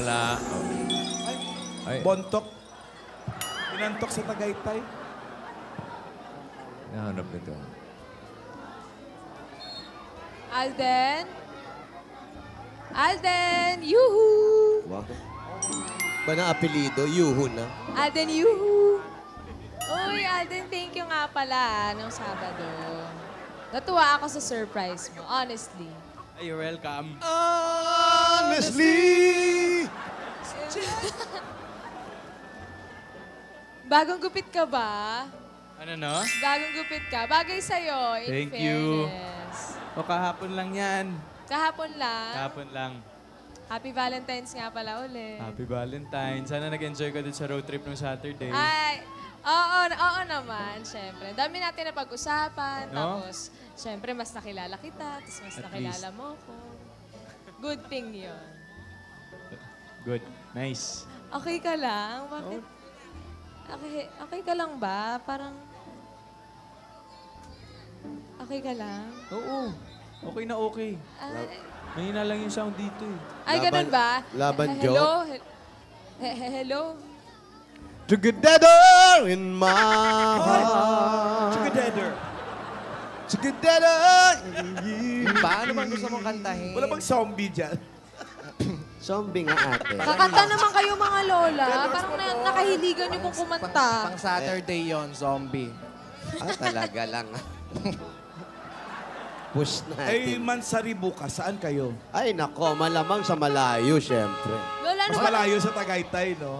wala. Ay, Ay. bontok. Pinantok sa Tagaytay. Nahanap nito. Alden? Alden! Yuhu! Wow. Ba na apelido? Yuhu na. Alden, yuhu! Uy, Alden, thank you nga pala nung Sabado. Natuwa ako sa surprise mo, honestly. You're welcome. Honestly! Bagong gupit ka ba? Ano no? Bagong gupit ka. Bagay sa'yo, in Thank you. fairness. O kahapon lang yan. Kahapon lang. Kahapon lang. Happy Valentine's nga pala ulit. Happy Valentine's. Sana nag-enjoy ka din sa road trip ng Saturday. Ay, oo naman, syempre. Dami natin na pag-usapan, No? tapos, syempre, mas nakilala kita, tapos mas At nakilala mo ko. Good thing yun. Good. Nice. Okay ka lang? Bakit? Okay ka lang ba? Parang... Okay ka lang? Oo. Okay na okay. Ay, Mahina lang yung sound dito eh. ay ganun ba? Laban Hello? Hello? Together in my heart. Together. Together in you. Paano bang gusto mong kantahin? Wala bang zombie dyan? Zombie nga ate. Kakanta naman kayo mga lola. Parang nakahiligan niyo kung kumanta. Pang Saturday yon zombie. Talaga lang. Push Ay, natin. Mansari bukas. Saan kayo? Ay, nako, malamang sa malayo, syempre. Lola, Mas ano ba? malayo sa Tagaytay, no?